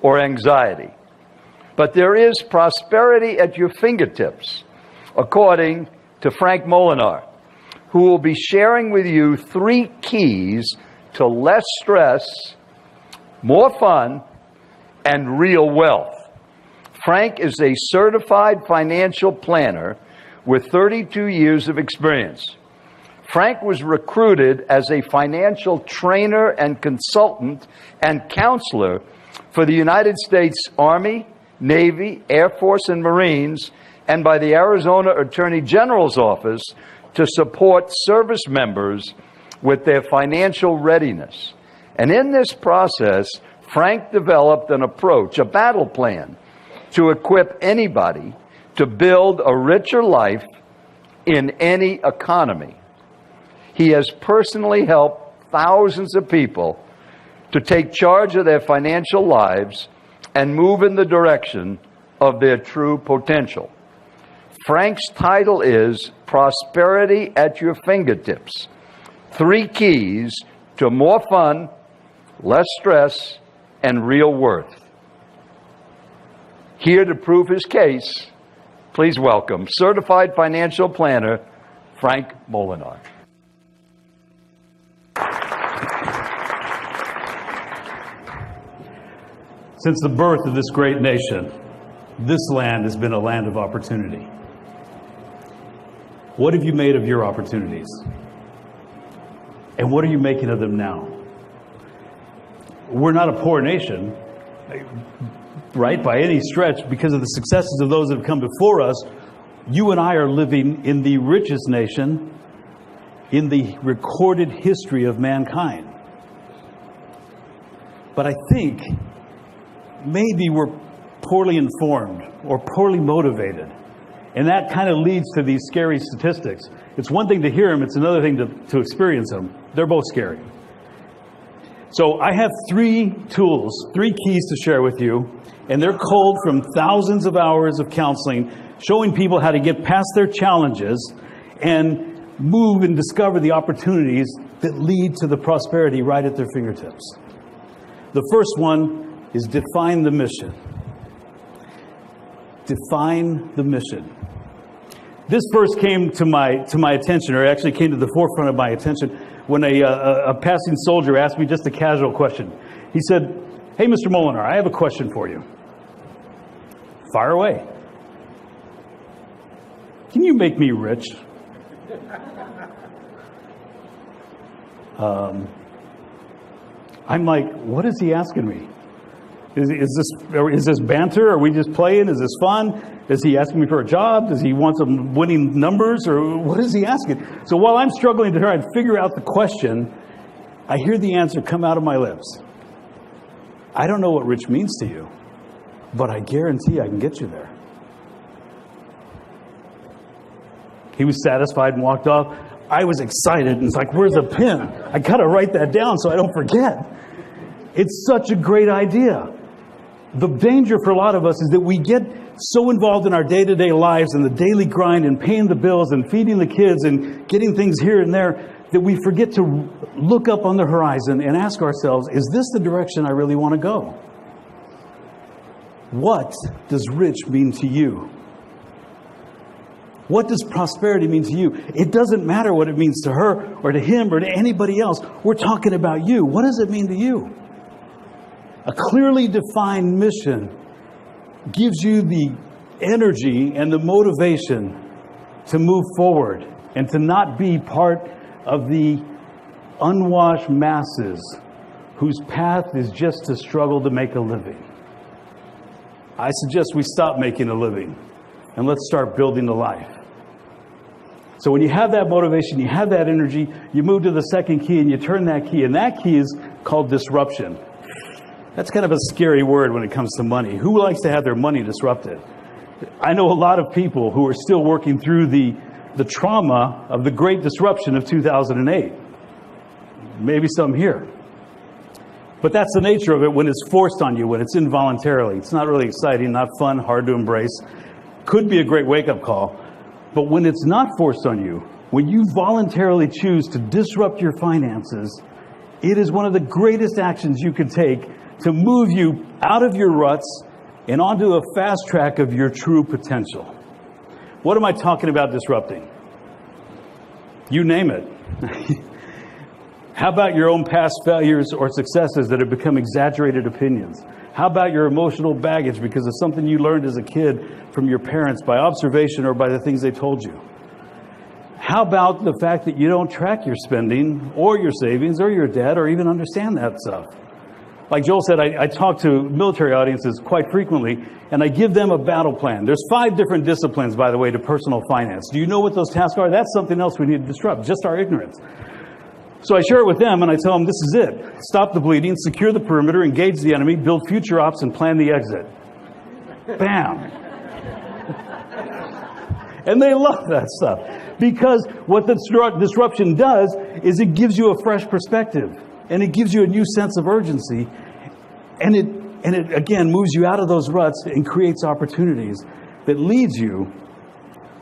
or anxiety. But there is prosperity at your fingertips, according to Frank Molinar, who will be sharing with you 3 keys to less stress, more fun, and real wealth. Frank is a certified financial planner with 32 years of experience. Frank was recruited as a financial trainer and consultant and counselor for the United States Army, Navy, Air Force, and Marines, and by the Arizona Attorney General's office to support service members with their financial readiness. And in this process, Frank developed an approach, a battle plan, to equip anybody to build a richer life in any economy. He has personally helped thousands of people to take charge of their financial lives and move in the direction of their true potential. Frank's title is Prosperity at Your Fingertips: 3 keys to more fun, less stress, and real worth. Here to prove his case, please welcome certified financial planner, Frank Molinar. Since the birth of this great nation, this land has been a land of opportunity. What have you made of your opportunities? And what are you making of them now? We're not a poor nation, right, by any stretch, because of the successes of those that have come before us. You and I are living in the richest nation in the recorded history of mankind. But I think maybe we're poorly informed or poorly motivated. And that kind of leads to these scary statistics. It's one thing to hear them, it's another thing to experience them. They're both scary. So I have 3 tools, 3 keys to share with you, and they're culled from thousands of hours of counseling, showing people how to get past their challenges and move and discover the opportunities that lead to the prosperity right at their fingertips. The first one is define the mission. Define the mission. This first came to my attention, or actually came to the forefront of my attention, when a passing soldier asked me just a casual question. He said, "Hey, Mr. Molinar, I have a question for you." Fire away. "Can you make me rich?" I'm like, what is he asking me? Is this banter? Are we just playing? Is this fun? Is he asking me for a job? Does he want some winning numbers? Or what is he asking? So while I'm struggling to try and figure out the question, I hear the answer come out of my lips. "I don't know what rich means to you, but I guarantee I can get you there." He was satisfied and walked off. I was excited, and it's like, where's a pen? I got to write that down so I don't forget. It's such a great idea. The danger for a lot of us is that we get so involved in our day-to-day lives and the daily grind and paying the bills and feeding the kids and getting things here and there that we forget to look up on the horizon and ask ourselves, is this the direction I really want to go? What does rich mean to you? What does prosperity mean to you? It doesn't matter what it means to her or to him or to anybody else. We're talking about you. What does it mean to you? A clearly defined mission gives you the energy and the motivation to move forward and to not be part of the unwashed masses whose path is just to struggle to make a living. I suggest we stop making a living and let's start building a life. So when you have that motivation, you have that energy, you move to the second key and you turn that key, and that key is called disruption. That's kind of a scary word when it comes to money. Who likes to have their money disrupted? I know a lot of people who are still working through the trauma of the great disruption of 2008. Maybe some here. But that's the nature of it when it's forced on you, when it's involuntarily. It's not really exciting, not fun, hard to embrace. Could be a great wake-up call. But when it's not forced on you, when you voluntarily choose to disrupt your finances, it is one of the greatest actions you can take to move you out of your ruts and onto a fast track of your true potential. What am I talking about disrupting? You name it. How about your own past failures or successes that have become exaggerated opinions? How about your emotional baggage because of something you learned as a kid from your parents by observation or by the things they told you? How about the fact that you don't track your spending or your savings or your debt or even understand that stuff? Like Joel said, I talk to military audiences quite frequently, and I give them a battle plan. There's 5 different disciplines, by the way, to personal finance. Do you know what those tasks are? That's something else we need to disrupt, just our ignorance. So I share it with them, and I tell them, this is it. Stop the bleeding, secure the perimeter, engage the enemy, build future ops, and plan the exit. Bam. And they love that stuff. Because what the disruption does is it gives you a fresh perspective. And it gives you a new sense of urgency. And it again, moves you out of those ruts and creates opportunities that leads you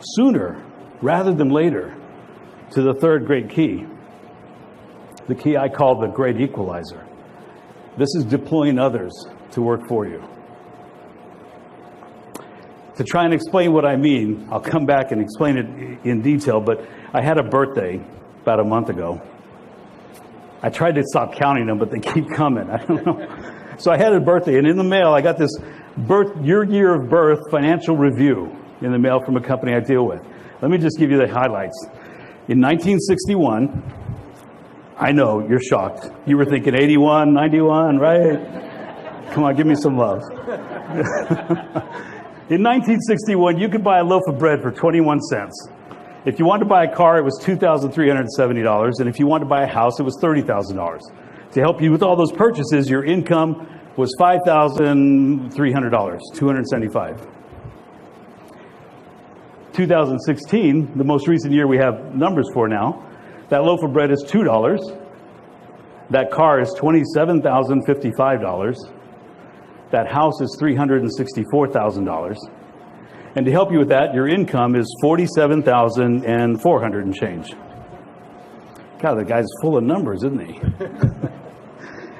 sooner rather than later to the third great key. The key I call the great equalizer. This is deploying others to work for you. To try and explain what I mean, I'll come back and explain it in detail, but I had a birthday about a month ago. I tried to stop counting them, but they keep coming. I don't know. So I had a birthday, and in the mail, I got this your year of birth financial review in the mail from a company I deal with. Let me just give you the highlights. In 1961, I know, you're shocked. You were thinking 81, 91, right? Come on, give me some love. In 1961, you could buy a loaf of bread for 21 cents. If you wanted to buy a car, it was $2,370. And if you wanted to buy a house, it was $30,000. To help you with all those purchases, your income was $5,300, $275. 2016, the most recent year we have numbers for now, that loaf of bread is $2. That car is $27,055. That house is $364,000. And to help you with that, your income is $47,400 and change. God, the guy's full of numbers, isn't he?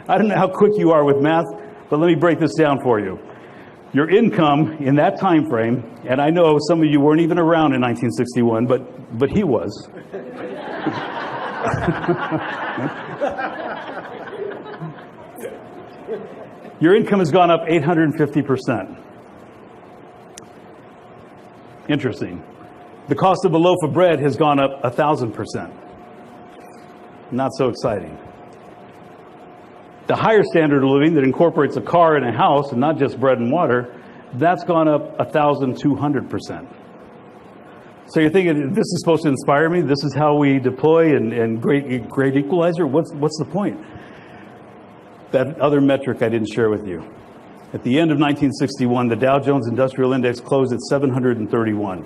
I don't know how quick you are with math, but let me break this down for you. Your income in that time frame, and I know some of you weren't even around in 1961, but he was. Your income has gone up 850%. Interesting. The cost of a loaf of bread has gone up 1,000%. Not so exciting. The higher standard of living that incorporates a car and a house and not just bread and water, that's gone up 1,200%. So you're thinking, this is supposed to inspire me? This is how we deploy and great equalizer? What's the point? That other metric I didn't share with you. At the end of 1961, the Dow Jones Industrial Index closed at 731.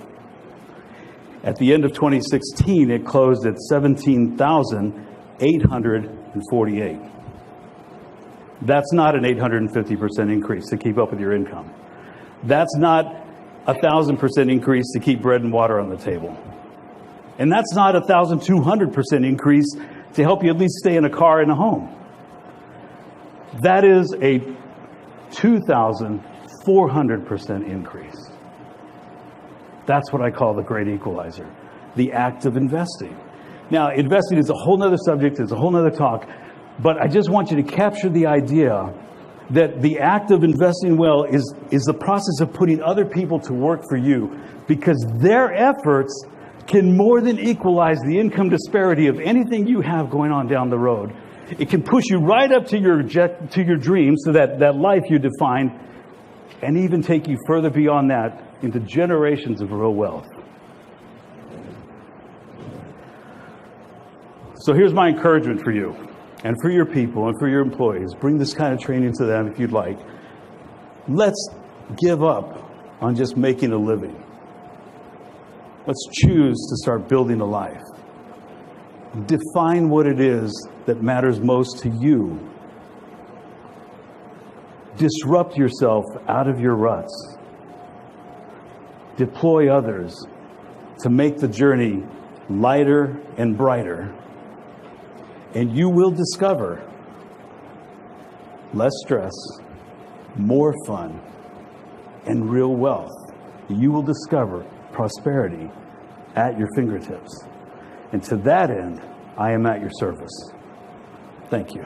At the end of 2016, it closed at 17,848. That's not an 850% increase to keep up with your income. That's not 1,000% increase to keep bread and water on the table. And that's not 1,200% increase to help you at least stay in a car and a home. That is a 2,400% increase. That's what I call the great equalizer, the act of investing. Now, investing is a whole nother subject, it's a whole nother talk, but I just want you to capture the idea that the act of investing well is the process of putting other people to work for you, because their efforts can more than equalize the income disparity of anything you have going on down the road. It can push you right up to your dreams, to that life you defined, and even take you further beyond that into generations of real wealth. So here's my encouragement for you, and for your people, and for your employees. Bring this kind of training to them if you'd like. Let's give up on just making a living. Let's choose to start building a life. Define what it is that matters most to you. Disrupt yourself out of your ruts. Deploy others to make the journey lighter and brighter. And you will discover less stress, more fun, and real wealth. You will discover prosperity at your fingertips. And to that end, I am at your service. Thank you.